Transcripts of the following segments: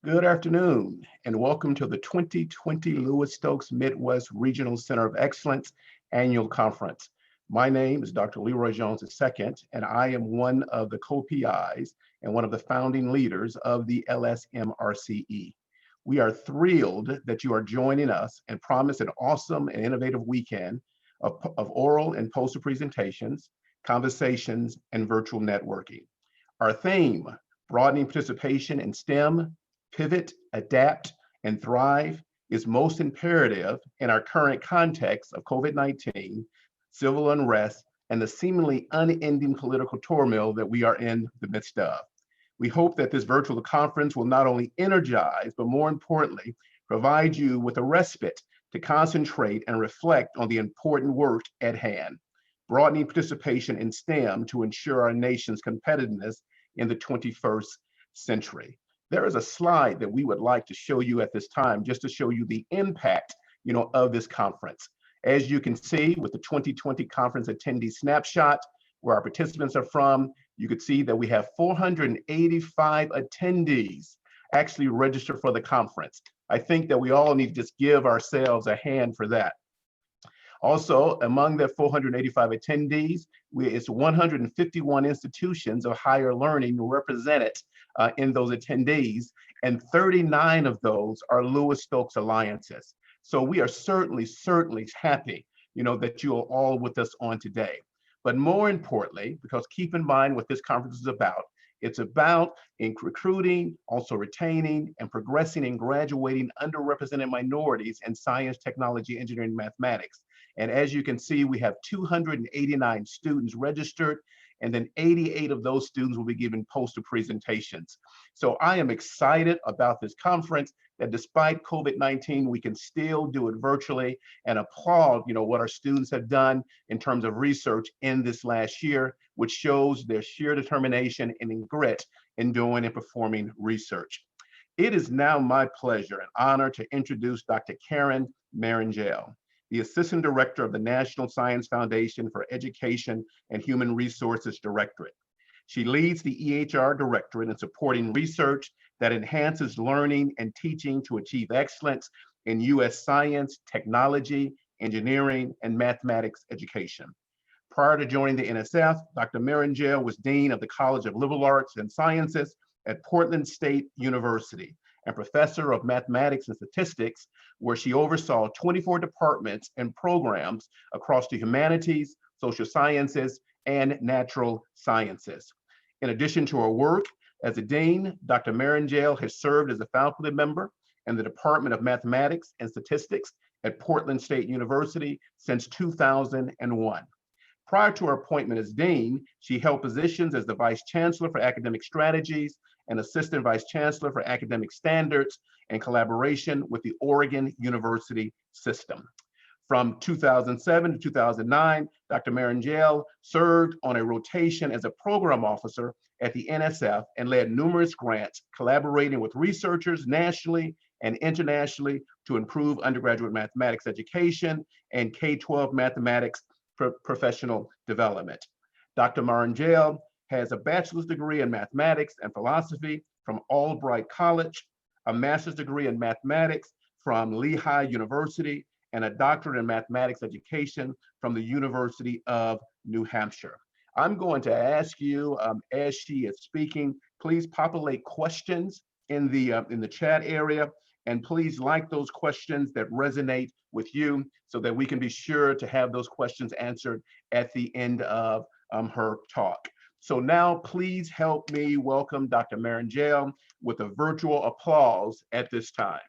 Good afternoon, and welcome to the 2020 Lewis Stokes Midwest Regional Center of Excellence Annual Conference. My name is Dr. Leroy Jones II, and I am one of the co-PIs and one of the founding leaders of the LSMRCE. We are thrilled that you are joining us and promise an awesome and innovative weekend of oral and poster presentations, conversations, and virtual networking. Our theme, broadening participation in STEM, pivot, adapt, and thrive, is most imperative in our current context of COVID-19, civil unrest, and the seemingly unending political turmoil that we are in the midst of. We hope that this virtual conference will not only energize, but more importantly, provide you with a respite to concentrate and reflect on the important work at hand, broadening participation in STEM to ensure our nation's competitiveness in the 21st century. There is a slide that we would like to show you at this time, just to show you the impact, of this conference. As you can see with the 2020 conference attendee snapshot, where our participants are from, you could see that we have 485 attendees actually registered for the conference. I think that we all need to just give ourselves a hand for that. Also, among the 485 attendees, it's 151 institutions of higher learning represented in those attendees, and 39 of those are Lewis Stokes Alliances. So we are certainly happy, that you are all with us on today. But more importantly, because keep in mind what this conference is about, it's about recruiting, also retaining, and progressing and graduating underrepresented minorities in science, technology, engineering, and mathematics. And as you can see, we have 289 students registered, and then 88 of those students will be giving poster presentations. So I am excited about this conference, that despite COVID-19, we can still do it virtually, and applaud, what our students have done in terms of research in this last year, which shows their sheer determination and grit in doing and performing research. It is now my pleasure and honor to introduce Dr. Karen Marrongelle, the Assistant Director of the National Science Foundation for Education and Human Resources Directorate. She leads the EHR Directorate in supporting research that enhances learning and teaching to achieve excellence in U.S. science, technology, engineering, and mathematics education. Prior to joining the NSF, Dr. Marrongelle was Dean of the College of Liberal Arts and Sciences at Portland State University and Professor of Mathematics and Statistics, where she oversaw 24 departments and programs across the humanities, social sciences, and natural sciences. In addition to her work as a dean, Dr. Marrongelle has served as a faculty member in the Department of Mathematics and Statistics at Portland State University since 2001. Prior to her appointment as dean, she held positions as the Vice Chancellor for Academic Strategies and Assistant Vice Chancellor for Academic Standards and collaboration with the Oregon University System. From 2007 to 2009, Dr. Marrongelle served on a rotation as a program officer at the NSF and led numerous grants, collaborating with researchers nationally and internationally to improve undergraduate mathematics education and K-12 mathematics professional development. Dr. Marrongelle has a bachelor's degree in mathematics and philosophy from Albright College, a master's degree in mathematics from Lehigh University, and a doctorate in mathematics education from the University of New Hampshire. I'm going to ask you, as she is speaking, please populate questions in the chat area, and please like those questions that resonate with you so that we can be sure to have those questions answered at the end of her talk. So now please help me welcome Dr. Marrongelle with a virtual applause at this time.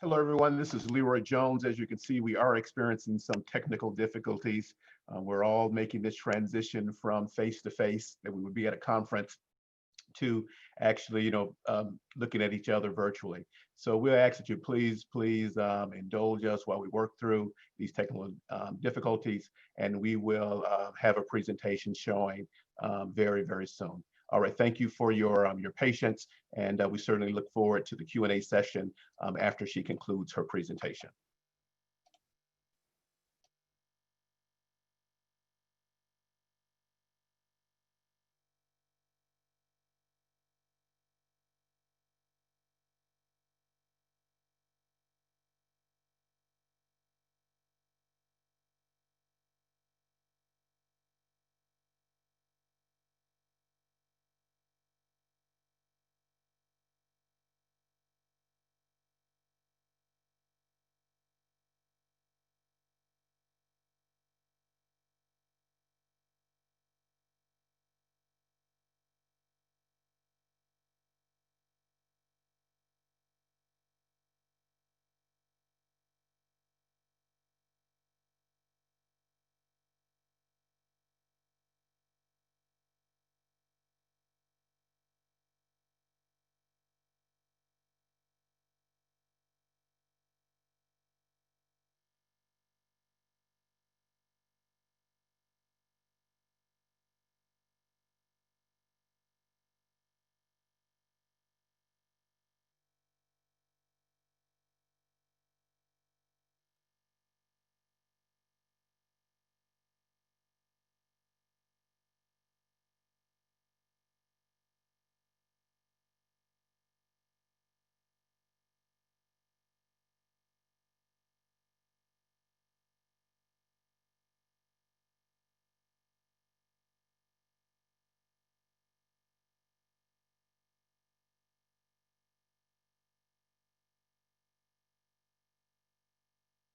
Hello, everyone. This is Leroy Jones. As you can see, we are experiencing some technical difficulties. We're all making this transition from face-to-face that we would be at a conference to actually, looking at each other virtually. So we'll ask that you please indulge us while we work through these technical difficulties, and we will have a presentation showing very, very soon. All right, thank you for your patience, and we certainly look forward to the Q&A session after she concludes her presentation.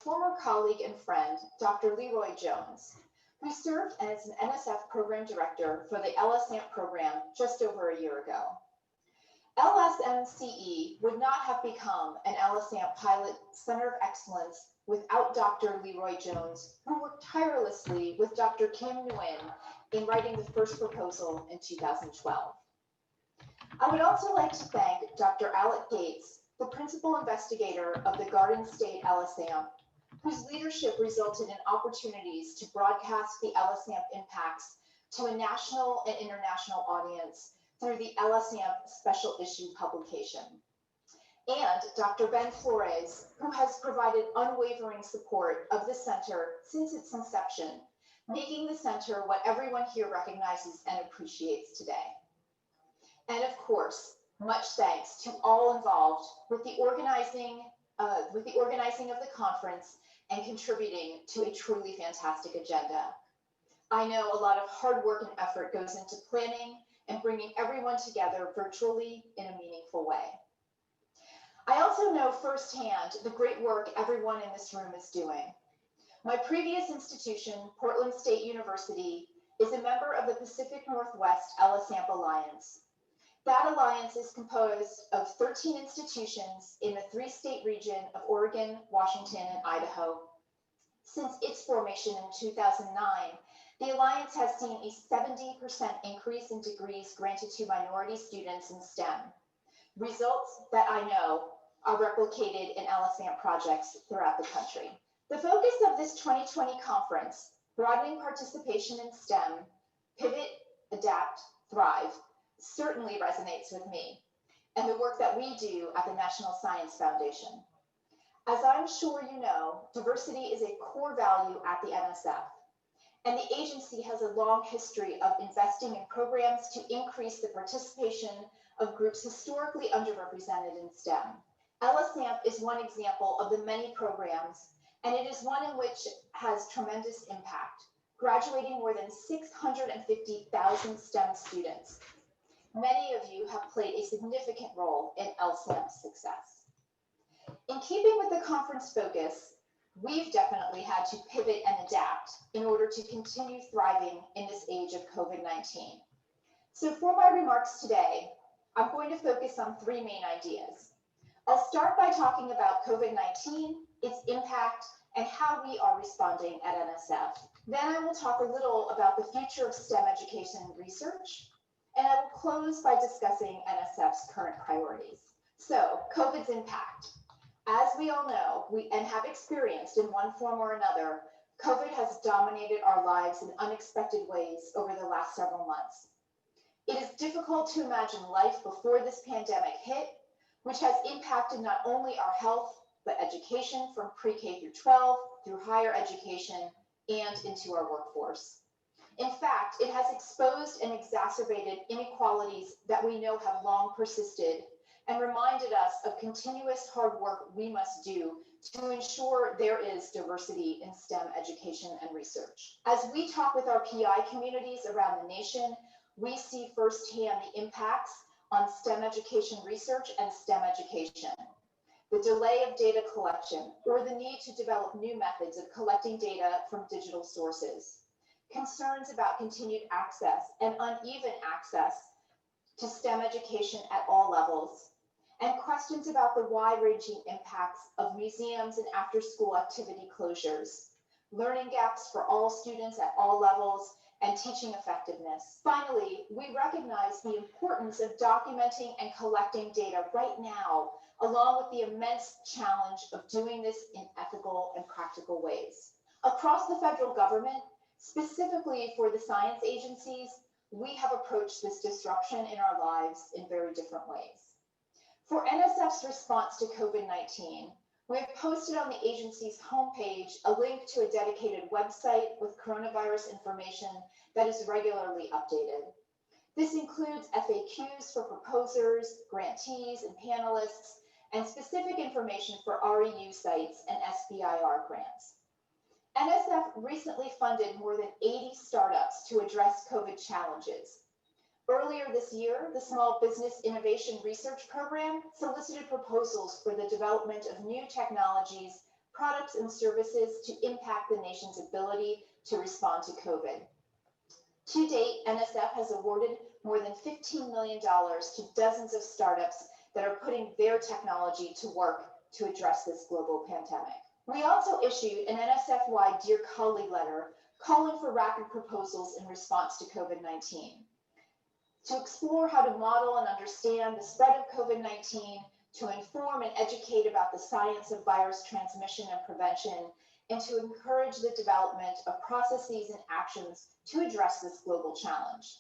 Former colleague and friend, Dr. Leroy Jones, who served as an NSF program director for the LSMRCE program just over a year ago. LSMRCE would not have become an LSMRCE pilot center of excellence without Dr. Leroy Jones, who worked tirelessly with Dr. Kim Nguyen in writing the first proposal in 2012. I would also like to thank Dr. Alec Gates, the principal investigator of the Garden State LSMRCE, whose leadership resulted in opportunities to broadcast the LSMRCE impacts to a national and international audience through the LSMRCE special issue publication. And Dr. Ben Flores, who has provided unwavering support of the center since its inception, making the center what everyone here recognizes and appreciates today. And of course, much thanks to all involved with the organizing of the conference and contributing to a truly fantastic agenda. I know a lot of hard work and effort goes into planning and bringing everyone together virtually in a meaningful way. I also know firsthand the great work everyone in this room is doing. My previous institution, Portland State University, is a member of the Pacific Northwest LSMRCE Alliance. That alliance is composed of 13 institutions in the 3-state region of Oregon, Washington, and Idaho. Since its formation in 2009, the Alliance has seen a 70% increase in degrees granted to minority students in STEM, results that I know are replicated in LSMRCE projects throughout the country. The focus of this 2020 conference, broadening participation in STEM, pivot, adapt, thrive, certainly resonates with me and the work that we do at the National Science Foundation. As I'm sure you know, diversity is a core value at the NSF, and the agency has a long history of investing in programs to increase the participation of groups historically underrepresented in STEM. LSMRCE is one example of the many programs, and it is one in which has tremendous impact, graduating more than 650,000 STEM students. Many of you have played a significant role in LSMRCE's success. In keeping with the conference focus, we've definitely had to pivot and adapt in order to continue thriving in this age of COVID-19. So for my remarks today, I'm going to focus on 3 main ideas. I'll start by talking about COVID-19, its impact, and how we are responding at NSF. Then I will talk a little about the future of STEM education and research, and I will close by discussing NSF's current priorities. So, COVID's impact. As we all know, and have experienced in one form or another, COVID has dominated our lives in unexpected ways over the last several months. It is difficult to imagine life before this pandemic hit, which has impacted not only our health, but education from pre-K through 12, through higher education, and into our workforce. In fact, it has exposed and exacerbated inequalities that we know have long persisted and reminded us of continuous hard work we must do to ensure there is diversity in STEM education and research. As we talk with our PI communities around the nation, we see firsthand the impacts on STEM education research and STEM education. The delay of data collection, or the need to develop new methods of collecting data from digital sources. Concerns about continued access and uneven access to STEM education at all levels, and questions about the wide-ranging impacts of museums and after-school activity closures, learning gaps for all students at all levels, and teaching effectiveness. Finally, we recognize the importance of documenting and collecting data right now, along with the immense challenge of doing this in ethical and practical ways. Across the federal government, specifically for the science agencies, we have approached this disruption in our lives in very different ways. For NSF's response to COVID-19, we have posted on the agency's homepage a link to a dedicated website with coronavirus information that is regularly updated. This includes FAQs for proposers, grantees, and panelists, and specific information for REU sites and SBIR grants. NSF recently funded more than 80 startups to address COVID challenges. Earlier this year, the Small Business Innovation Research Program solicited proposals for the development of new technologies, products, and services to impact the nation's ability to respond to COVID. To date, NSF has awarded more than $15 million to dozens of startups that are putting their technology to work to address this global pandemic. We also issued an NSF-wide Dear Colleague letter calling for rapid proposals in response to COVID-19. To explore how to model and understand the spread of COVID-19, to inform and educate about the science of virus transmission and prevention, and to encourage the development of processes and actions to address this global challenge.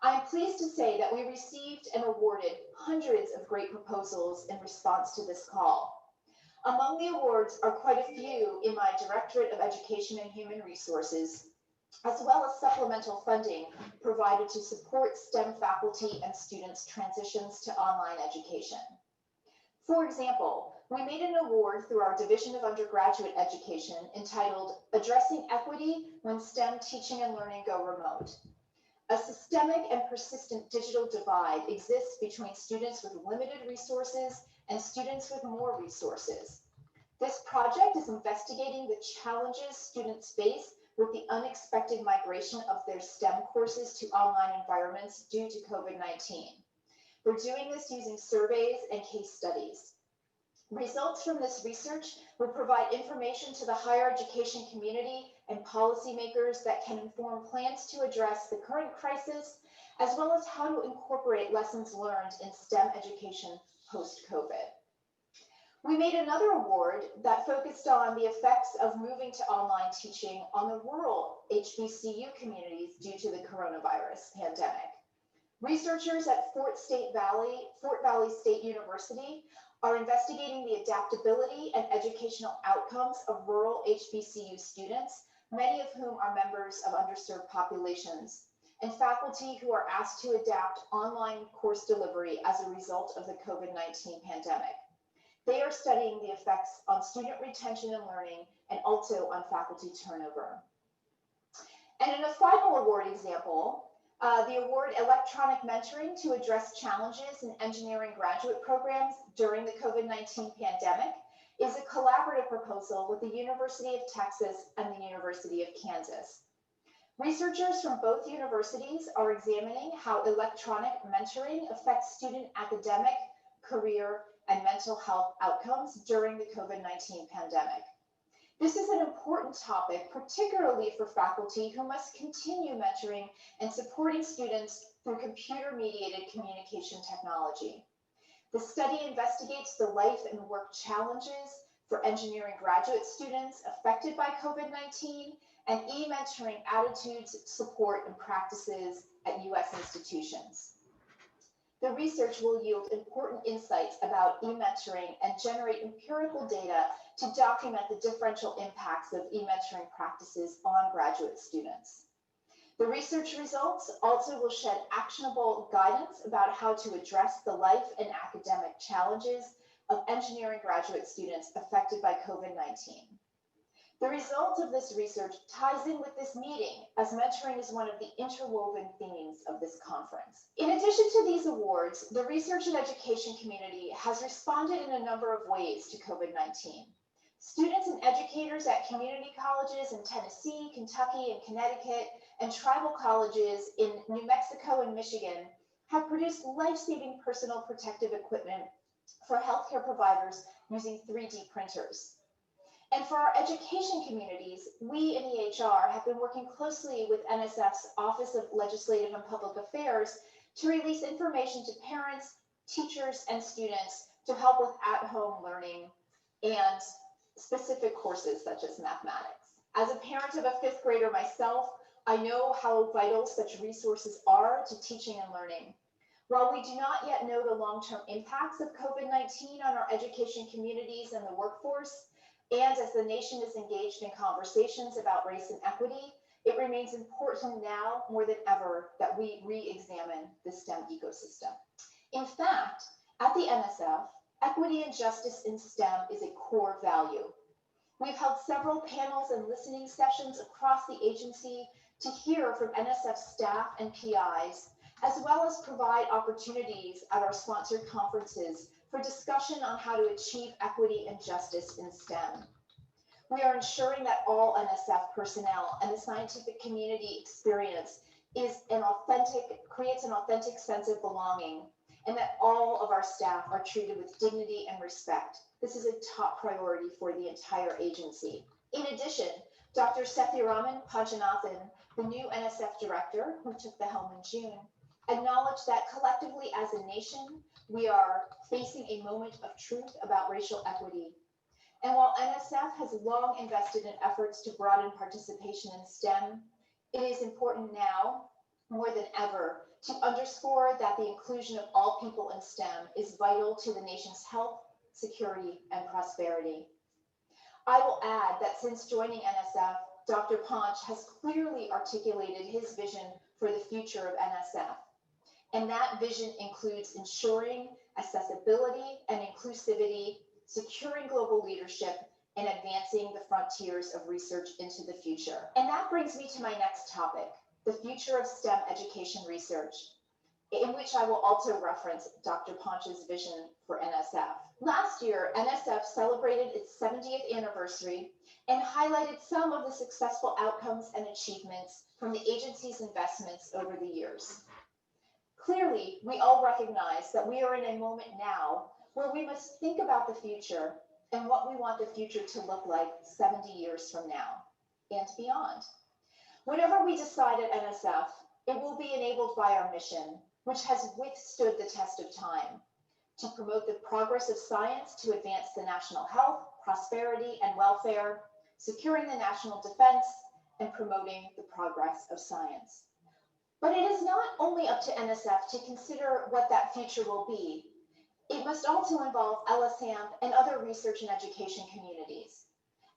I am pleased to say that we received and awarded hundreds of great proposals in response to this call. Among the awards are quite a few in my Directorate of Education and Human Resources, as well as supplemental funding provided to support STEM faculty and students' transitions to online education. For example, we made an award through our Division of Undergraduate Education entitled Addressing Equity When STEM Teaching and Learning Go Remote. A systemic and persistent digital divide exists between students with limited resources and students with more resources. This project is investigating the challenges students face with the unexpected migration of their STEM courses to online environments due to COVID-19. We're doing this using surveys and case studies. Results from this research will provide information to the higher education community and policymakers that can inform plans to address the current crisis, as well as how to incorporate lessons learned in STEM education post-COVID. We made another award that focused on the effects of moving to online teaching on the rural HBCU communities due to the coronavirus pandemic. Researchers at Fort Valley State University are investigating the adaptability and educational outcomes of rural HBCU students, many of whom are members of underserved populations, and faculty who are asked to adapt online course delivery as a result of the COVID-19 pandemic. They are studying the effects on student retention and learning and also on faculty turnover. And in a final award example, the award Electronic Mentoring to address challenges in engineering graduate programs during the COVID-19 pandemic is a collaborative proposal with the University of Texas and the University of Kansas. Researchers from both universities are examining how electronic mentoring affects student academic, career, and mental health outcomes during the COVID-19 pandemic. This is an important topic, particularly for faculty who must continue mentoring and supporting students through computer-mediated communication technology. The study investigates the life and work challenges for engineering graduate students affected by COVID-19 and e-mentoring attitudes, support, and practices at U.S. institutions. The research will yield important insights about e-mentoring and generate empirical data to document the differential impacts of e-mentoring practices on graduate students. The research results also will shed actionable guidance about how to address the life and academic challenges of engineering graduate students affected by COVID-19. The result of this research ties in with this meeting, as mentoring is one of the interwoven themes of this conference. In addition to these awards, the research and education community has responded in a number of ways to COVID-19. Students and educators at community colleges in Tennessee, Kentucky, and Connecticut, and tribal colleges in New Mexico and Michigan have produced life-saving personal protective equipment for healthcare providers using 3D printers. And for our education communities, we in EHR have been working closely with NSF's Office of Legislative and Public Affairs to release information to parents, teachers, and students to help with at-home learning and specific courses such as mathematics. As a parent of a fifth grader myself, I know how vital such resources are to teaching and learning. While we do not yet know the long-term impacts of COVID-19 on our education communities and the workforce, and as the nation is engaged in conversations about race and equity, it remains important now more than ever that we re-examine the STEM ecosystem. In fact, at the NSF, equity and justice in STEM is a core value. We've held several panels and listening sessions across the agency to hear from NSF staff and PIs, as well as provide opportunities at our sponsored conferences for discussion on how to achieve equity and justice in STEM. We are ensuring that all NSF personnel and the scientific community experience creates an authentic sense of belonging, and that all of our staff are treated with dignity and respect. This is a top priority for the entire agency. In addition, Dr. Sethiraman Panchanathan, the new NSF director who took the helm in June, acknowledged that collectively as a nation, we are facing a moment of truth about racial equity. And while NSF has long invested in efforts to broaden participation in STEM, it is important now, more than ever, to underscore that the inclusion of all people in STEM is vital to the nation's health, security, and prosperity. I will add that since joining NSF, Dr. Ponch has clearly articulated his vision for the future of NSF. And that vision includes ensuring accessibility and inclusivity, securing global leadership, and advancing the frontiers of research into the future. And that brings me to my next topic, the future of STEM education research, in which I will also reference Dr. Ponch's vision for NSF. Last year, NSF celebrated its 70th anniversary and highlighted some of the successful outcomes and achievements from the agency's investments over the years. Clearly, we all recognize that we are in a moment now where we must think about the future and what we want the future to look like 70 years from now and beyond. Whatever we decide at NSF, it will be enabled by our mission, which has withstood the test of time, to promote the progress of science to advance the national health, prosperity, and welfare, securing the national defense, and promoting the progress of science. But it is not only up to NSF to consider what that future will be. It must also involve LSAMP and other research and education communities.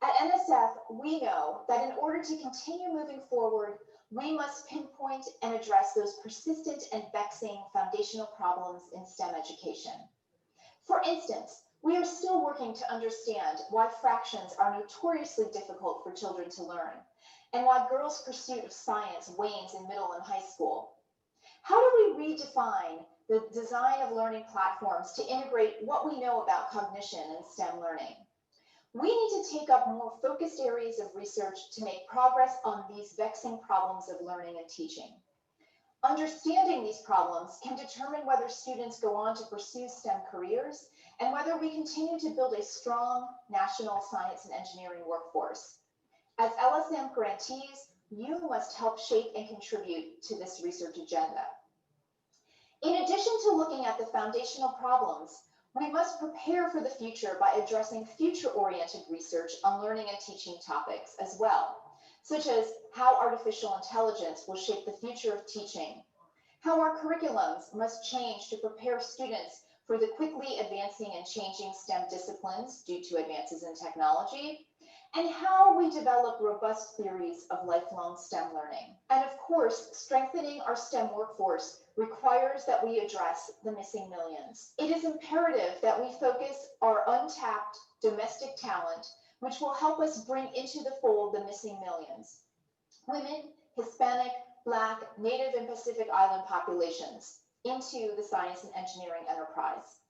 At NSF, we know that in order to continue moving forward, we must pinpoint and address those persistent and vexing foundational problems in STEM education. For instance, we are still working to understand why fractions are notoriously difficult for children to learn, and why girls' pursuit of science wanes in middle and high school. How do we redefine the design of learning platforms to integrate what we know about cognition and STEM learning? We need to take up more focused areas of research to make progress on these vexing problems of learning and teaching. Understanding these problems can determine whether students go on to pursue STEM careers and whether we continue to build a strong national science and engineering workforce. As LSM grantees, you must help shape and contribute to this research agenda. In addition to looking at the foundational problems, we must prepare for the future by addressing future-oriented research on learning and teaching topics as well, such as how artificial intelligence will shape the future of teaching, how our curriculums must change to prepare students for the quickly advancing and changing STEM disciplines due to advances in technology, and how we develop robust theories of lifelong STEM learning. And of course, strengthening our STEM workforce requires that we address the missing millions. It is imperative that we focus our untapped domestic talent, which will help us bring into the fold the missing millions: women, Hispanic, Black, Native, and Pacific Island populations into the science and engineering enterprise.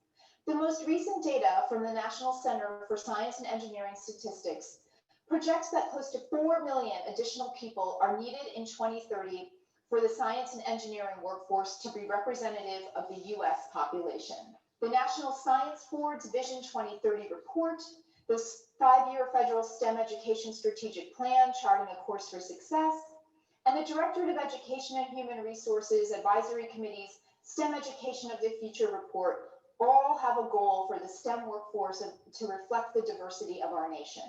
The most recent data from the National Center for Science and Engineering Statistics projects that close to 4 million additional people are needed in 2030 for the science and engineering workforce to be representative of the US population. The National Science Board's Vision 2030 report, the 5-year federal STEM education strategic plan charting a course for success, and the Directorate of Education and Human Resources Advisory Committee's STEM Education of the Future report all have a goal for the STEM workforce to reflect the diversity of our nation.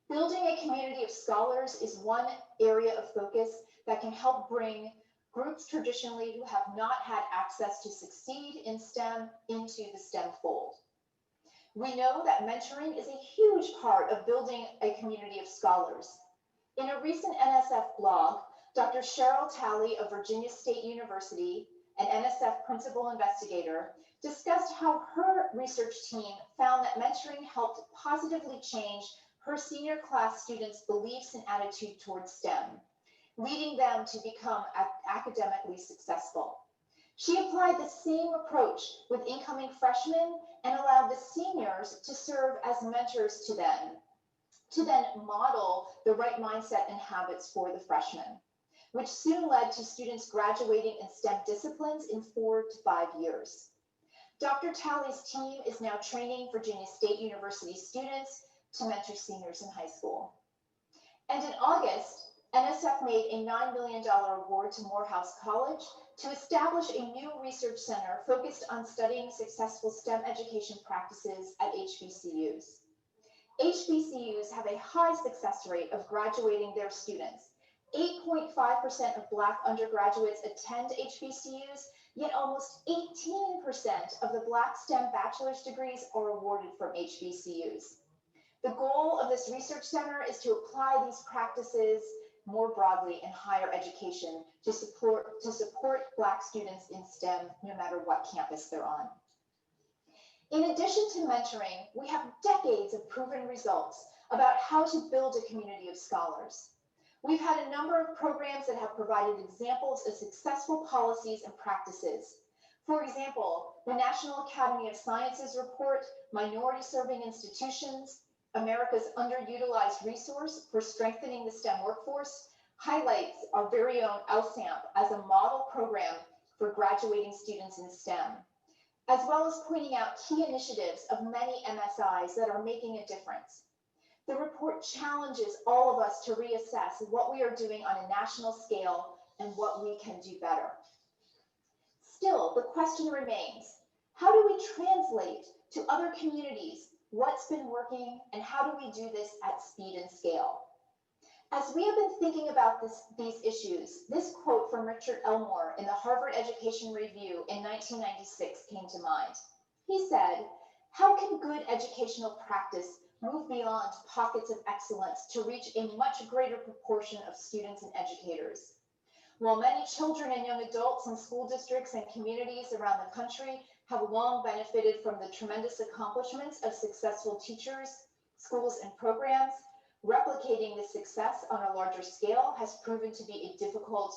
Building a community of scholars is one area of focus that can help bring groups traditionally who have not had access to succeed in STEM into the STEM fold. We know that mentoring is a huge part of building a community of scholars. In a recent NSF blog, Dr. Cheryl Talley of Virginia State University, an NSF principal investigator, discussed how her research team found that mentoring helped positively change her senior class students' beliefs and attitude towards STEM, leading them to become academically successful. She applied the same approach with incoming freshmen and allowed the seniors to serve as mentors to then model the right mindset and habits for the freshmen, which soon led to students graduating in STEM disciplines in 4 to 5 years. Dr. Talley's team is now training Virginia State University students to mentor seniors in high school. And in August, NSF made a $9 million award to Morehouse College to establish a new research center focused on studying successful STEM education practices at HBCUs. HBCUs have a high success rate of graduating their students. 8.5% of Black undergraduates attend HBCUs, yet almost 18% of the Black STEM bachelor's degrees are awarded from HBCUs. The goal of this research center is to apply these practices more broadly in higher education to support Black students in STEM, no matter what campus they're on. In addition to mentoring, we have decades of proven results about how to build a community of scholars. We've had a number of programs that have provided examples of successful policies and practices. For example, the National Academy of Sciences report, Minority Serving Institutions, America's Underutilized Resource for Strengthening the STEM Workforce, highlights our very own LSAMP as a model program for graduating students in STEM, as well as pointing out key initiatives of many MSIs that are making a difference. The report challenges all of us to reassess what we are doing on a national scale and what we can do better. Still, the question remains, how do we translate to other communities what's been working and how do we do this at speed and scale? As we have been thinking about these issues, this quote from Richard Elmore in the Harvard Education Review in 1996 came to mind. He said, "How can good educational practice move beyond pockets of excellence to reach a much greater proportion of students and educators? While many children and young adults in school districts and communities around the country have long benefited from the tremendous accomplishments of successful teachers, schools, and programs, replicating this success on a larger scale has proven to be a difficult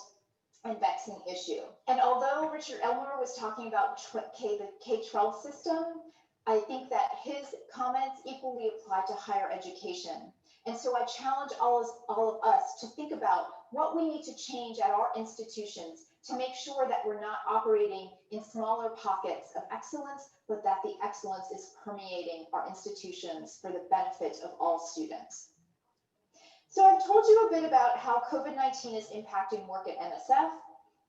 and vexing issue." And although Richard Elmore was talking about the K-12 system, I think that his comments equally apply to higher education. And so I challenge all of us to think about what we need to change at our institutions to make sure that we're not operating in smaller pockets of excellence, but that the excellence is permeating our institutions for the benefit of all students. So I've told you a bit about how COVID-19 is impacting work at NSF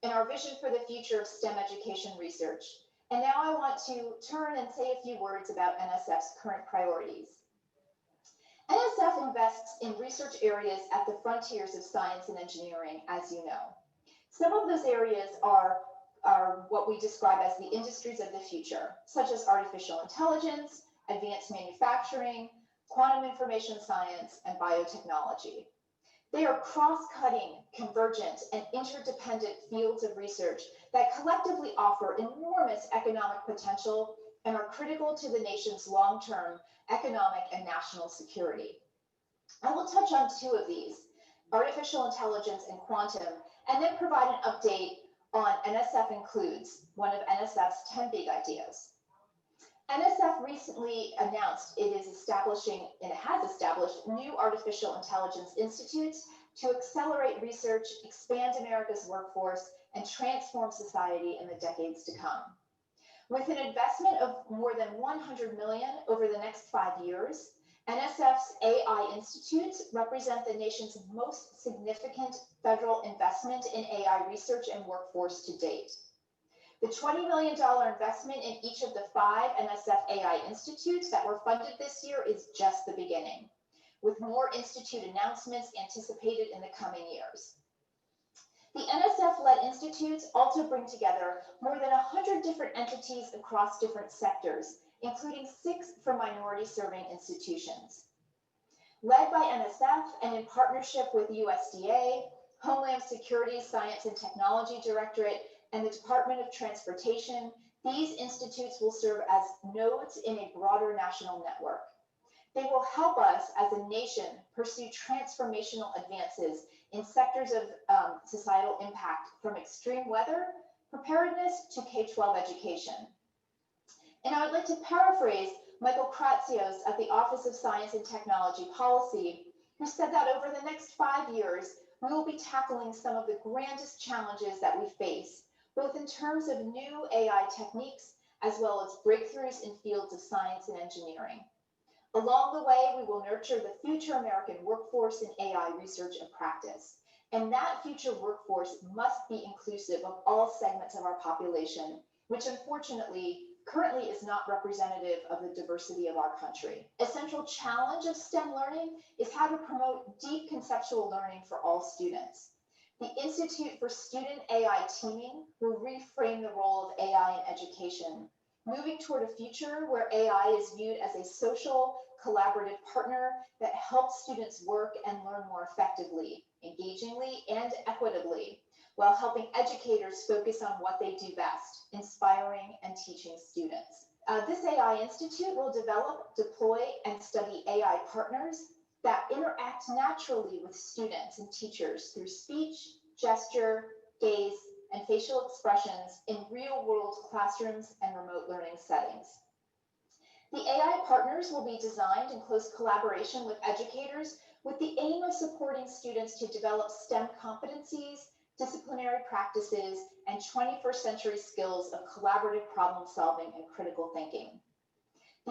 and our vision for the future of STEM education research. And now I want to turn and say a few words about NSF's current priorities. NSF invests in research areas at the frontiers of science and engineering, as you know. Some of those areas are what we describe as the industries of the future, such as artificial intelligence, advanced manufacturing, quantum information science, and biotechnology. They are cross-cutting, convergent, and interdependent fields of research that collectively offer enormous economic potential and are critical to the nation's long-term economic and national security. I will touch on two of these, artificial intelligence and quantum, and then provide an update on NSF Includes, one of NSF's 10 big ideas. NSF recently announced it has established new artificial intelligence institutes to accelerate research, expand America's workforce, and transform society in the decades to come. With an investment of more than $100 million over the next 5 years, NSF's AI institutes represent the nation's most significant federal investment in AI research and workforce to date. The $20 million investment in each of the 5 NSF AI institutes that were funded this year is just the beginning, with more institute announcements anticipated in the coming years. The NSF-led institutes also bring together more than 100 different entities across different sectors, including 6 for minority-serving institutions. Led by NSF and in partnership with USDA, Homeland Security's Science and Technology Directorate, and the Department of Transportation, these institutes will serve as nodes in a broader national network. They will help us as a nation pursue transformational advances in sectors of societal impact, from extreme weather, preparedness to K-12 education. And I would like to paraphrase Michael Kratsios at the Office of Science and Technology Policy, who said that over the next 5 years, we will be tackling some of the grandest challenges that we face, both in terms of new AI techniques, as well as breakthroughs in fields of science and engineering. Along the way, we will nurture the future American workforce in AI research and practice. And that future workforce must be inclusive of all segments of our population, which unfortunately currently is not representative of the diversity of our country. A central challenge of STEM learning is how to promote deep conceptual learning for all students. The Institute for Student AI Teaming will reframe the role of AI in education, moving toward a future where AI is viewed as a social, collaborative partner that helps students work and learn more effectively, engagingly, and equitably, while helping educators focus on what they do best, inspiring and teaching students. This AI Institute will develop, deploy, and study AI partners that interact naturally with students and teachers through speech, gesture, gaze, and facial expressions in real-world classrooms and remote learning settings. The AI partners will be designed in close collaboration with educators with the aim of supporting students to develop STEM competencies, disciplinary practices, and 21st century skills of collaborative problem solving and critical thinking.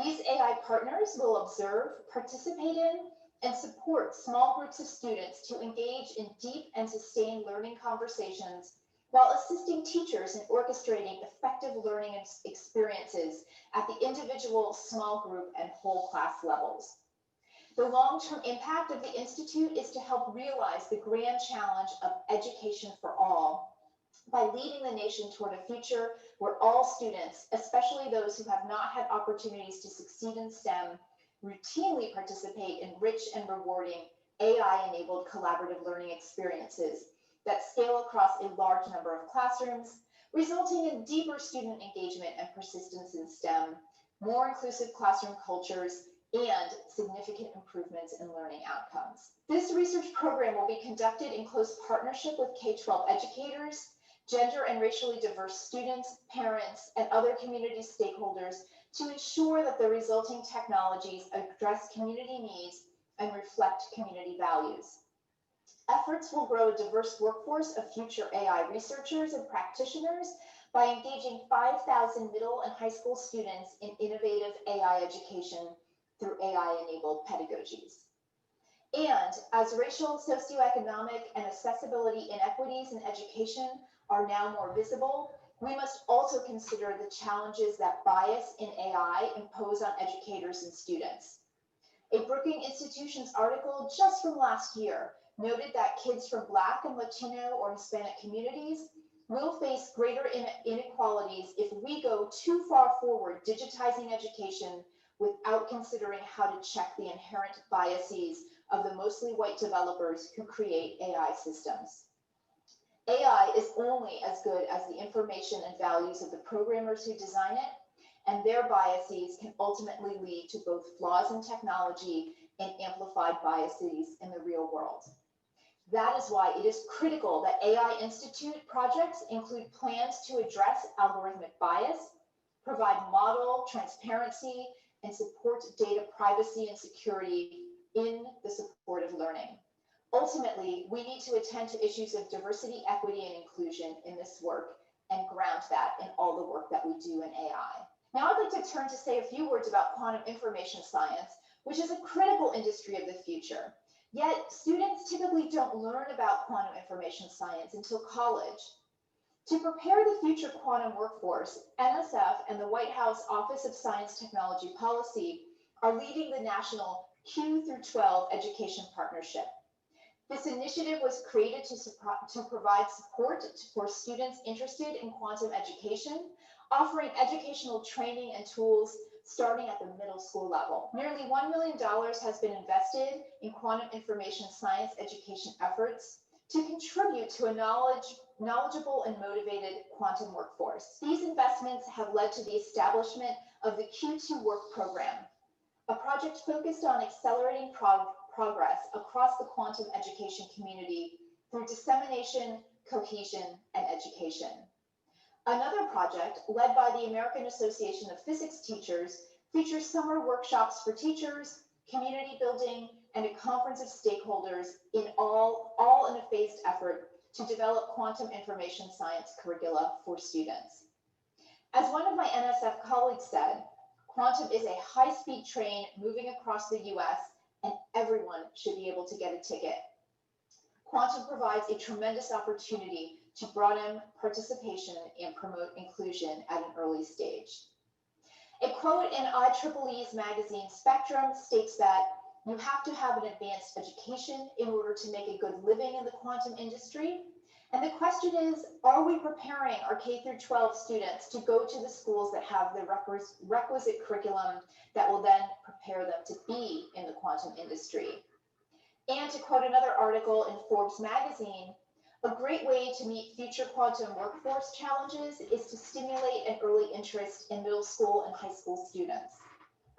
These AI partners will observe, participate in, and support small groups of students to engage in deep and sustained learning conversations while assisting teachers in orchestrating effective learning experiences at the individual, small group, and whole class levels. The long-term impact of the Institute is to help realize the grand challenge of education for all by leading the nation toward a future where all students, especially those who have not had opportunities to succeed in STEM, routinely participate in rich and rewarding AI-enabled collaborative learning experiences that scale across a large number of classrooms, resulting in deeper student engagement and persistence in STEM, more inclusive classroom cultures, and significant improvements in learning outcomes. This research program will be conducted in close partnership with K-12 educators, gender and racially diverse students, parents, and other community stakeholders to ensure that the resulting technologies address community needs and reflect community values. Efforts will grow a diverse workforce of future AI researchers and practitioners by engaging 5,000 middle and high school students in innovative AI education through AI-enabled pedagogies. And as racial, socioeconomic, and accessibility inequities in education are now more visible, we must also consider the challenges that bias in AI impose on educators and students. A Brookings Institution's article just from last year noted that kids from Black and Latino or Hispanic communities will face greater inequalities if we go too far forward digitizing education without considering how to check the inherent biases of the mostly white developers who create AI systems. AI is only as good as the information and values of the programmers who design it, and their biases can ultimately lead to both flaws in technology and amplified biases in the real world. That is why it is critical that AI Institute projects include plans to address algorithmic bias, provide model transparency, and support data privacy and security in the supportive learning. Ultimately, we need to attend to issues of diversity, equity, and inclusion in this work and ground that in all the work that we do in AI. Now I'd like to turn to say a few words about quantum information science, which is a critical industry of the future. Yet students typically don't learn about quantum information science until college. To prepare the future quantum workforce, NSF and the White House Office of Science Technology Policy are leading the national Q through 12 education partnership. This initiative was created to provide support for students interested in quantum education, offering educational training and tools starting at the middle school level. Nearly $1 million has been invested in quantum information science education efforts to contribute to a knowledgeable and motivated quantum workforce. These investments have led to the establishment of the Q2 Work Program, a project focused on accelerating progress across the quantum education community through dissemination, cohesion, and education. Another project, led by the American Association of Physics Teachers, features summer workshops for teachers, community building, and a conference of stakeholders in all in a phased effort to develop quantum information science curricula for students. As one of my NSF colleagues said, quantum is a high-speed train moving across the US, and everyone should be able to get a ticket. Quantum provides a tremendous opportunity to broaden participation and promote inclusion at an early stage. A quote in IEEE's magazine Spectrum states that you have to have an advanced education in order to make a good living in the quantum industry. And the question is, are we preparing our K through 12 students to go to the schools that have the requisite curriculum that will then prepare them to be in the quantum industry? And to quote another article in Forbes magazine, a great way to meet future quantum workforce challenges is to stimulate an early interest in middle school and high school students.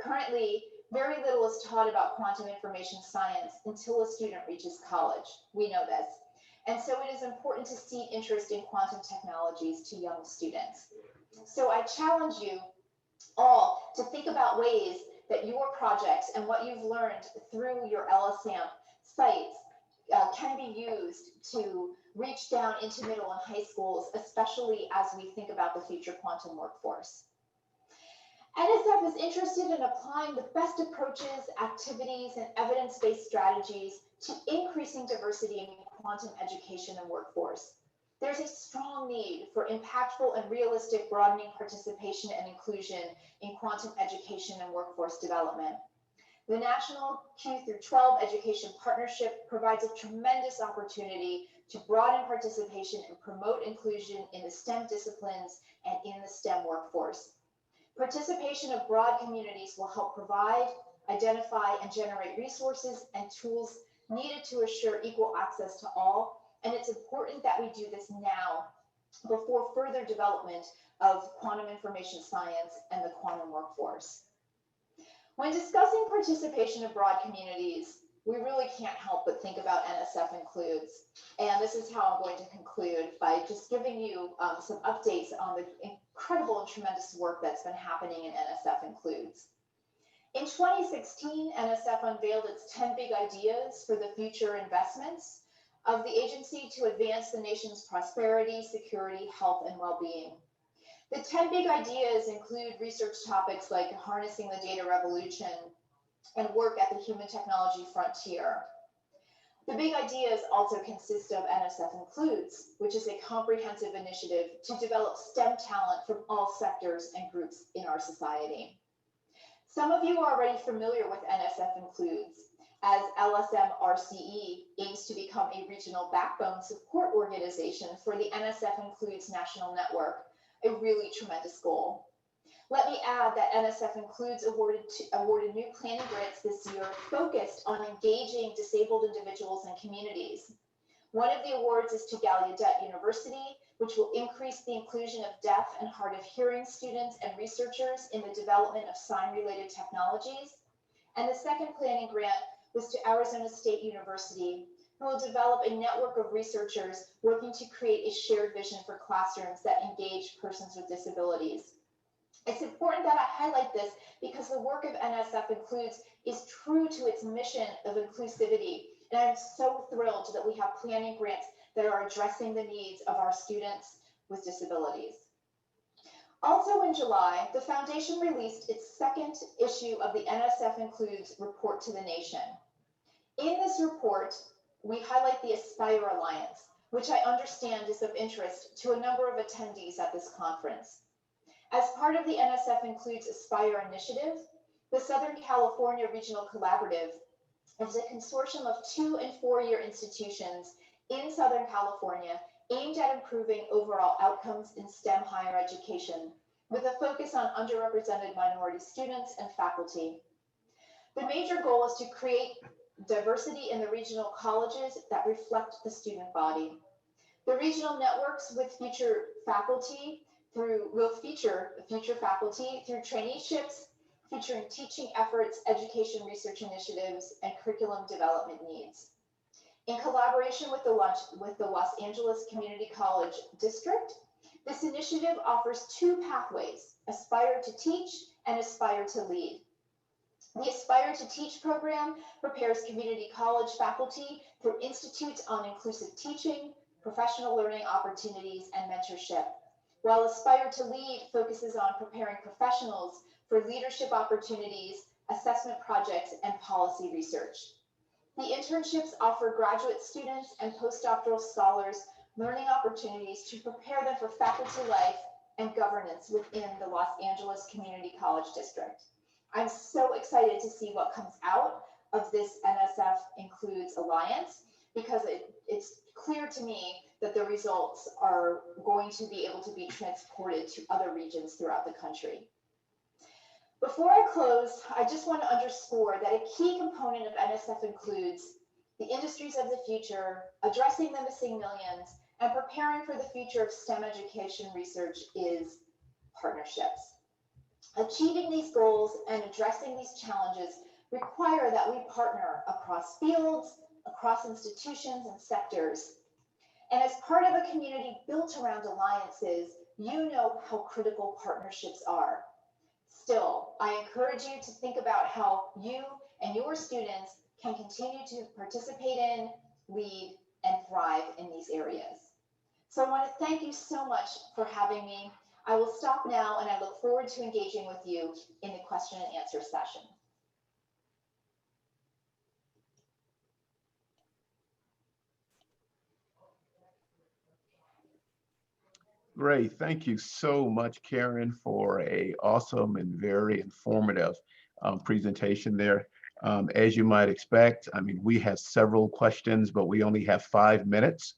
Currently, very little is taught about quantum information science until a student reaches college. We know this. And so it is important to seed interest in quantum technologies to young students. So I challenge you all to think about ways that your projects and what you've learned through your LSMRCE sites can be used to reach down into middle and high schools, especially as we think about the future quantum workforce. NSF is interested in applying the best approaches, activities, and evidence-based strategies to increasing diversity in quantum education and workforce. There's a strong need for impactful and realistic broadening participation and inclusion in quantum education and workforce development. The National Q through 12 Education Partnership provides a tremendous opportunity to broaden participation and promote inclusion in the STEM disciplines and in the STEM workforce. Participation of broad communities will help provide, identify, and generate resources and tools needed to assure equal access to all. And it's important that we do this now before further development of quantum information science and the quantum workforce. When discussing participation of broad communities, we really can't help but think about NSF Includes. And this is how I'm going to conclude by just giving you some updates on the incredible and tremendous work that's been happening in NSF Includes. In 2016, NSF unveiled its 10 big ideas for the future investments of the agency to advance the nation's prosperity, security, health, and well-being. The 10 big ideas include research topics like harnessing the data revolution and work at the human technology frontier. The big ideas also consist of NSF Includes, which is a comprehensive initiative to develop STEM talent from all sectors and groups in our society. Some of you are already familiar with NSF Includes, as LSMRCE aims to become a regional backbone support organization for the NSF Includes national network, a really tremendous goal. Let me add that NSF Includes awarded new planning grants this year focused on engaging disabled individuals and communities. One of the awards is to Gallaudet University, which will increase the inclusion of deaf and hard of hearing students and researchers in the development of sign-related technologies. And the second planning grant was to Arizona State University, who will develop a network of researchers working to create a shared vision for classrooms that engage persons with disabilities. It's important that I highlight this because the work of NSF Includes is true to its mission of inclusivity. And I'm so thrilled that we have planning grants that are addressing the needs of our students with disabilities. Also in July, the Foundation released its second issue of the NSF Includes report to the nation. In this report, we highlight the Aspire Alliance, which I understand is of interest to a number of attendees at this conference. As part of the NSF Includes Aspire initiative, the Southern California Regional Collaborative is a consortium of 2- and 4-year institutions in Southern California aimed at improving overall outcomes in STEM higher education, with a focus on underrepresented minority students and faculty. The major goal is to create diversity in the regional colleges that reflect the student body. The regional networks will feature faculty through traineeships, featuring teaching efforts, education research initiatives, and curriculum development needs. In collaboration with the Los Angeles Community College District, this initiative offers 2 pathways: Aspire to Teach and Aspire to Lead. The Aspire to Teach program prepares community college faculty through institutes on inclusive teaching, professional learning opportunities, and mentorship, while Aspire to Lead focuses on preparing professionals for leadership opportunities, assessment projects, and policy research. The internships offer graduate students and postdoctoral scholars learning opportunities to prepare them for faculty life and governance within the Los Angeles Community College District. I'm so excited to see what comes out of this NSF Includes Alliance, because it's clear to me that the results are going to be able to be transported to other regions throughout the country. Before I close, I just want to underscore that a key component of NSF Includes the industries of the future, addressing the missing millions, and preparing for the future of STEM education research is partnerships. Achieving these goals and addressing these challenges require that we partner across fields, across institutions and sectors. And as part of a community built around alliances, you know how critical partnerships are. Still, I encourage you to think about how you and your students can continue to participate in, lead, and thrive in these areas. So I want to thank you so much for having me. I will stop now, and I look forward to engaging with you in the question and answer session. Great. Thank you so much, Karen, for an awesome and very informative presentation there. As you might expect, I mean, we have several questions, but we only have 5 minutes.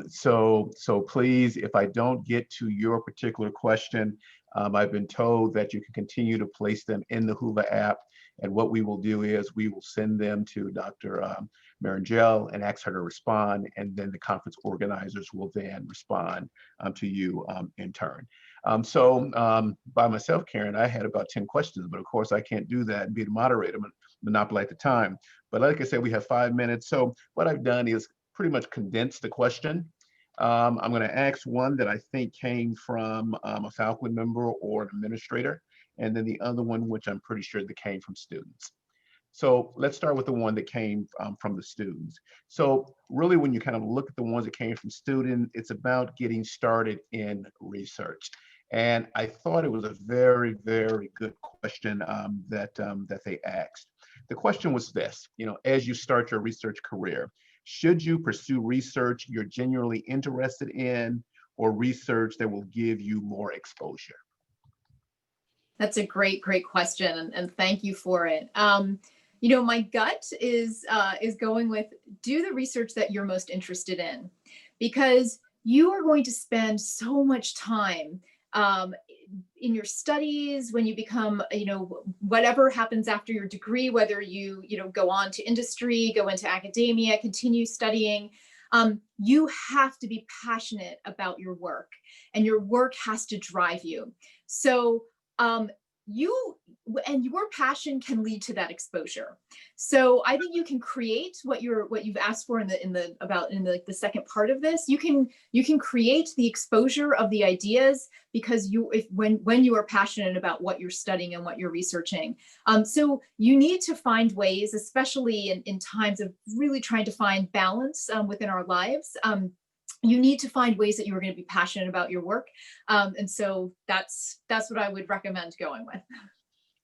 So please, if I don't get to your particular question, I've been told that you can continue to place them in the Hoover app. And what we will do is we will send them to Dr. Marrongelle and ask her to respond. And then the conference organizers will then respond to you in turn. By myself, Karen, I had about 10 questions, but of course I can't do that and be the moderator, monopolize the time. But like I said, we have 5 minutes. So what I've done is pretty much condense the question. I'm going to ask one that I think came from a faculty member or an administrator, and then the other one, which I'm pretty sure that came from students. So let's start with the one that came from the students. So really, when you kind of look at the ones that came from students, it's about getting started in research. And I thought it was a very, very good question that they asked. The question was this, as you start your research career, should you pursue research you're genuinely interested in or research that will give you more exposure? That's a great question, and thank you for it. My gut is going with do the research that you're most interested in, because you are going to spend so much time in your studies when you become, whatever happens after your degree, whether you go on to industry, go into academia, continue studying. You have to be passionate about your work, and your work has to drive you. So your passion can lead to that exposure. So I think you can create what you've asked for in the second part of this. You can create the exposure of the ideas because when you are passionate about what you're studying and what you're researching. So you need to find ways, especially in times of really trying to find balance within our lives. You need to find ways that you're going to be passionate about your work. And so that's what I would recommend going with.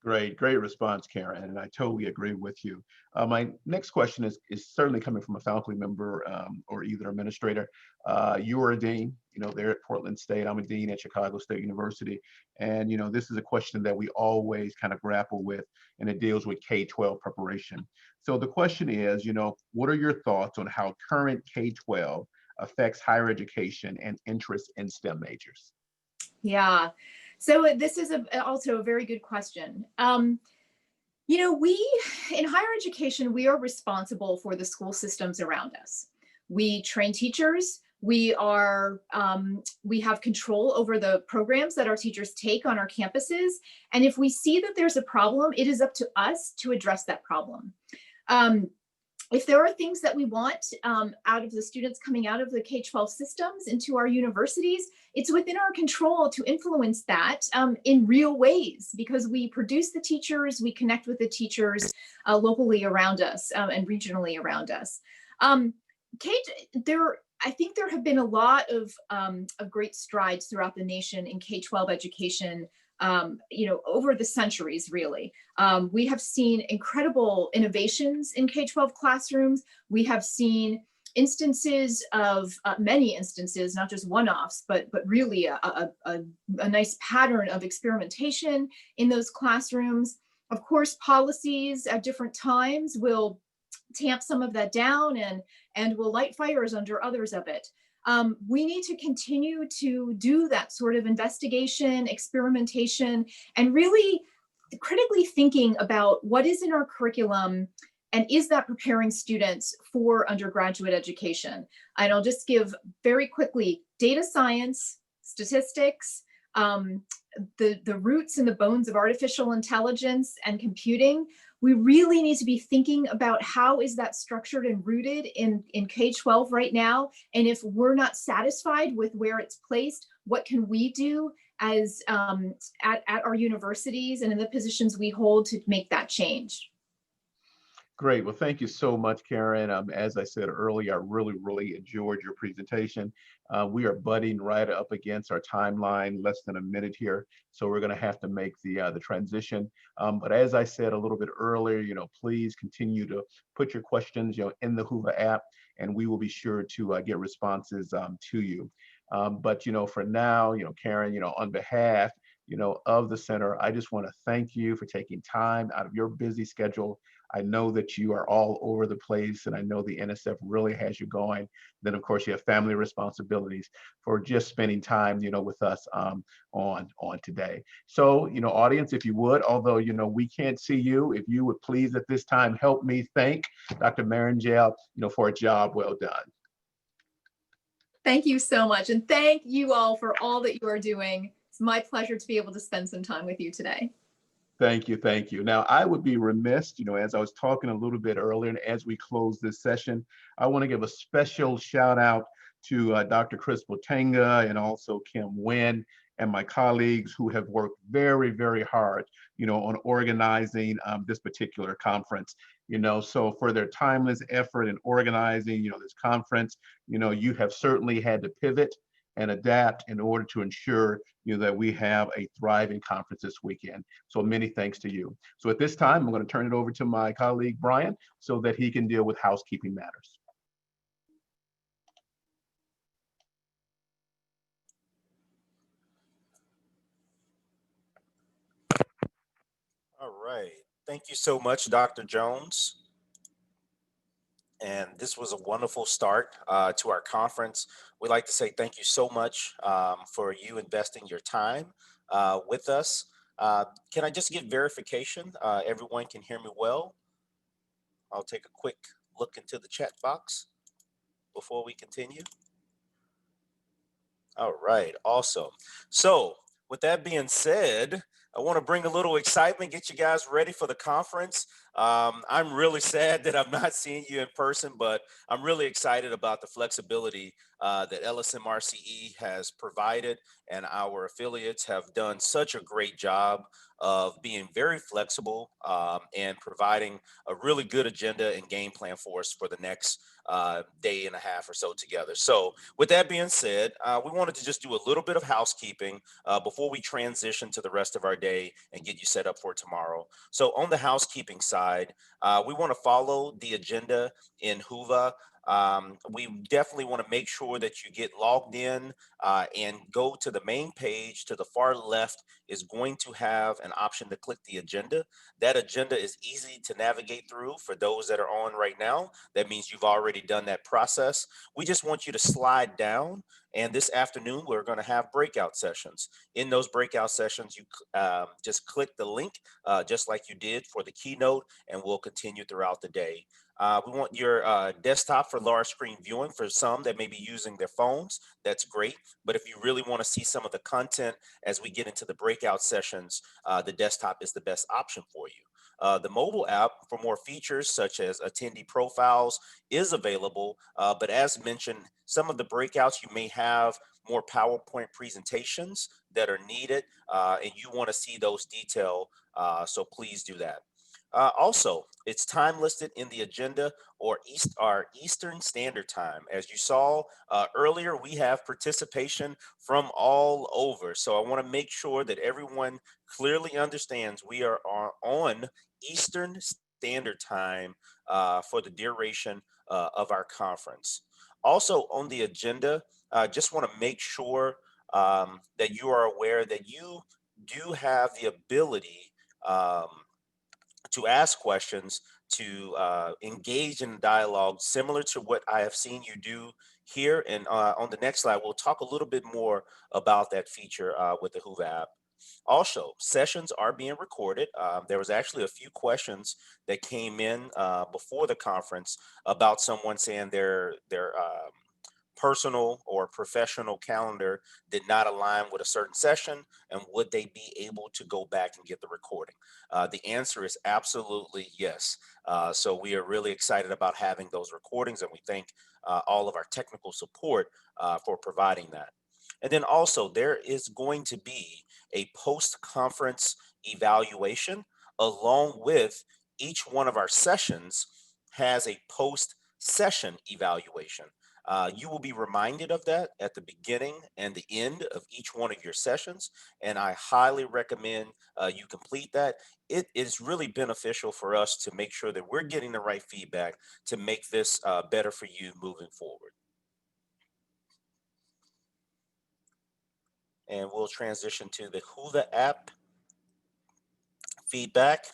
Great response, Karen, and I totally agree with you. My next question is certainly coming from a faculty member or either administrator. You are a dean, there at Portland State. I'm a dean at Chicago State University. And, this is a question that we always kind of grapple with, and it deals with K-12 preparation. So the question is, what are your thoughts on how current K-12 affects higher education and interest in STEM majors? Yeah. So this is also a very good question. We in higher education, we are responsible for the school systems around us. We train teachers. We have control over the programs that our teachers take on our campuses. And if we see that there's a problem, it is up to us to address that problem. If there are things that we want out of the students coming out of the K-12 systems into our universities, it's within our control to influence that in real ways, because we produce the teachers, we connect with the teachers locally around us and regionally around us. I think there have been a lot of great strides throughout the nation in K-12 education over the centuries, really. We have seen incredible innovations in K-12 classrooms. We have seen instances of many instances, not just one-offs, but really a nice pattern of experimentation in those classrooms. Of course, policies at different times will tamp some of that down and will light fires under others of it. We need to continue to do that sort of investigation, experimentation, and really critically thinking about what is in our curriculum and is that preparing students for undergraduate education. And I'll just give very quickly data science, statistics, the roots and the bones of artificial intelligence and computing. We really need to be thinking about how is that structured and rooted in K-12 right now. And if we're not satisfied with where it's placed, what can we do as at our universities and in the positions we hold to make that change? Great. Well, thank you so much, Karen. As I said earlier, I really enjoyed your presentation. We are butting right up against our timeline, less than a minute here. So we're going to have to make the transition. But as I said a little bit earlier, please continue to put your questions, in the Hoover app, and we will be sure to get responses to you. But, for now, Karen, on behalf, of the center, I just want to thank you for taking time out of your busy schedule. I know that you are all over the place, and I know the NSF really has you going. Then, of course, you have family responsibilities, for just spending time, with us on today. So, audience, if you would, although, we can't see you, if you would please at this time help me thank Dr. Marrongelle, for a job well done. Thank you so much. And thank you all for all that you are doing. It's my pleasure to be able to spend some time with you today. Thank you. Thank you. Now, I would be remiss, as I was talking a little bit earlier, and as we close this session, I want to give a special shout out to Dr. Chris Botanga and also Kim Nguyen and my colleagues who have worked very, very hard, on organizing this particular conference. So for their timeless effort in organizing, this conference, you have certainly had to pivot and adapt in order to ensure, that we have a thriving conference this weekend. So many thanks to you. So at this time, I'm going to turn it over to my colleague, Brian, so that he can deal with housekeeping matters. All right. Thank you so much, Dr. Jones. And this was a wonderful start to our conference. We'd like to say thank you so much for you investing your time with us. Can I just get verification? Everyone can hear me well. I'll take a quick look into the chat box before we continue. All right, awesome. So with that being said, I want to bring a little excitement, get you guys ready for the conference. I'm really sad that I'm not seeing you in person, but I'm really excited about the flexibility that LSMRCE has provided, and our affiliates have done such a great job of being very flexible and providing a really good agenda and game plan for us for the next day and a half or so together. So with that being said, we wanted to just do a little bit of housekeeping before we transition to the rest of our day and get you set up for tomorrow. So on the housekeeping side, we want to follow the agenda in Whova. We definitely want to make sure that you get logged in and go to the main page. To the far left is going to have an option to click the agenda. That agenda is easy to navigate through for those that are on right now. That means you've already done that process. We just want you to slide down, and this afternoon we're going to have breakout sessions. In those breakout sessions, you just click the link just like you did for the keynote, and we'll continue throughout the day. We want your desktop for large screen viewing. For some that may be using their phones, that's great. But if you really want to see some of the content as we get into the breakout sessions, the desktop is the best option for you. The mobile app for more features such as attendee profiles is available. But as mentioned, some of the breakouts, you may have more PowerPoint presentations that are needed and you want to see those detail. So please do that. Also, it's time listed in the agenda or our Eastern Standard Time. As you saw earlier, we have participation from all over. So I want to make sure that everyone clearly understands we are on Eastern Standard Time for the duration of our conference. Also on the agenda, just want to make sure that you are aware that you do have the ability to ask questions, to engage in dialogue similar to what I have seen you do here. And on the next slide, we'll talk a little bit more about that feature with the Whova app. Also, sessions are being recorded. There was actually a few questions that came in before the conference about someone saying their personal or professional calendar did not align with a certain session, and would they be able to go back and get the recording? The answer is absolutely yes. So we are really excited about having those recordings, and we thank all of our technical support for providing that. And then also there is going to be a post-conference evaluation along with each one of our sessions has a post-session evaluation. You will be reminded of that at the beginning and the end of each one of your sessions, and I highly recommend you complete that. It is really beneficial for us to make sure that we're getting the right feedback to make this better for you moving forward. And we'll transition to the Whova app feedback.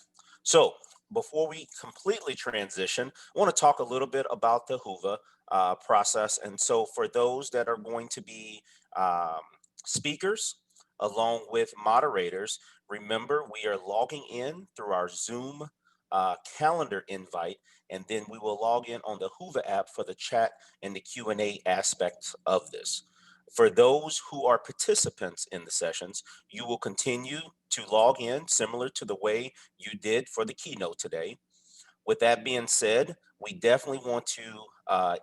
So before we completely transition, I want to talk a little bit about the Whova process. And so for those that are going to be speakers along with moderators, remember we are logging in through our Zoom calendar invite, and then we will log in on the Whova app for the chat and the Q&A aspects of this. For those who are participants in the sessions, you will continue to log in similar to the way you did for the keynote today. With that being said, we definitely want to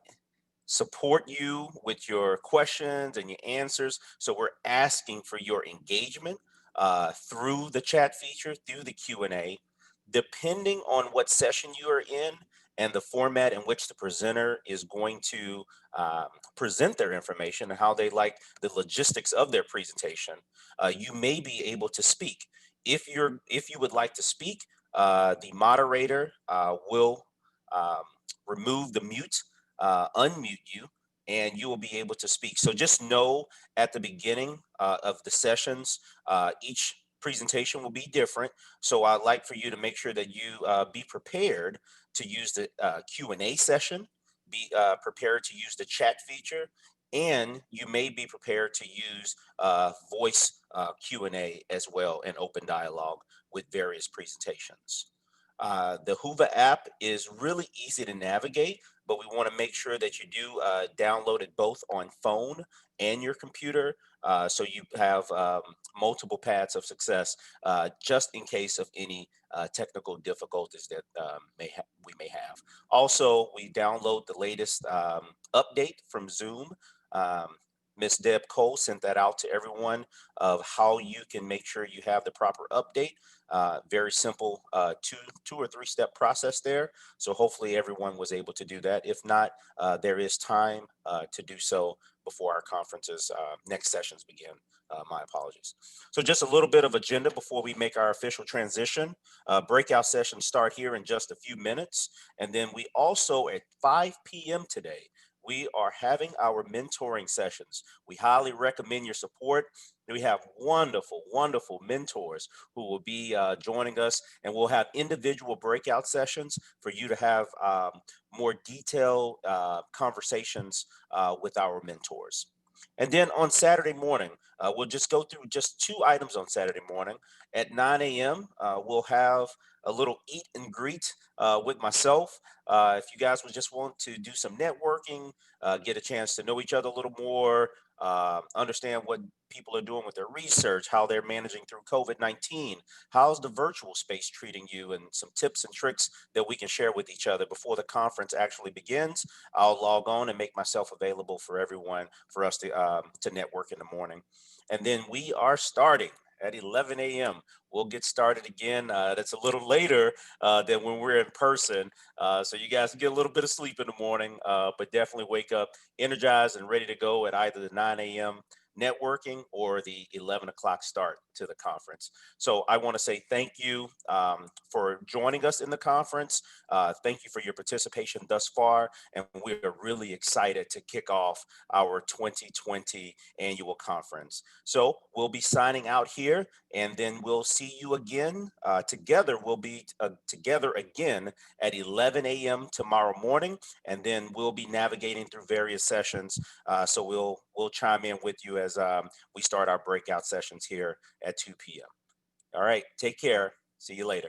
support you with your questions and your answers. So we're asking for your engagement through the chat feature, through the Q&A. Depending on what session you are in and the format in which the presenter is going to present their information and how they like the logistics of their presentation, you may be able to speak. If you would like to speak, the moderator will remove the mute, unmute you, and you will be able to speak. So just know at the beginning of the sessions, each presentation will be different. So I'd like for you to make sure that you be prepared to use the Q&A session, be prepared to use the chat feature, and you may be prepared to use voice Q&A as well, and open dialogue with various presentations. The Hoover app is really easy to navigate, but we want to make sure that you do download it both on phone and your computer, so you have multiple paths of success just in case of any technical difficulties that we may have. Also, we download the latest update from Zoom. Ms. Deb Cole sent that out to everyone of how you can make sure you have the proper update. Very simple two or three step process there. So hopefully everyone was able to do that. If not, there is time to do so before our conference's next sessions begin. My apologies. So just a little bit of agenda before we make our official transition. Breakout sessions start here in just a few minutes. And then we also at 5 p.m. today, we are having our mentoring sessions. We highly recommend your support. We have wonderful, wonderful mentors who will be joining us, and we'll have individual breakout sessions for you to have more detailed conversations with our mentors. And then on Saturday morning, we'll just go through just 2 items on Saturday morning. At 9 a.m., we'll have a little eat and greet with myself. If you guys would just want to do some networking, get a chance to know each other a little more, understand what people are doing with their research, how they're managing through COVID-19, how's the virtual space treating you, and some tips and tricks that we can share with each other before the conference actually begins. I'll log on and make myself available for everyone for us to network in the morning. And then we are starting at 11 a.m. We'll get started again. That's a little later than when we're in person. So you guys can get a little bit of sleep in the morning, but definitely wake up energized and ready to go at either the 9 a.m. networking or the 11 o'clock start to the conference. So I want to say thank you for joining us in the conference. Thank you for your participation thus far. And we are really excited to kick off our 2020 annual conference. So we'll be signing out here, and then we'll see you again together. We'll be together again at 11 a.m. tomorrow morning, and then we'll be navigating through various sessions. So we'll chime in with you as we start our breakout sessions here at 2 p.m. All right, take care. See you later.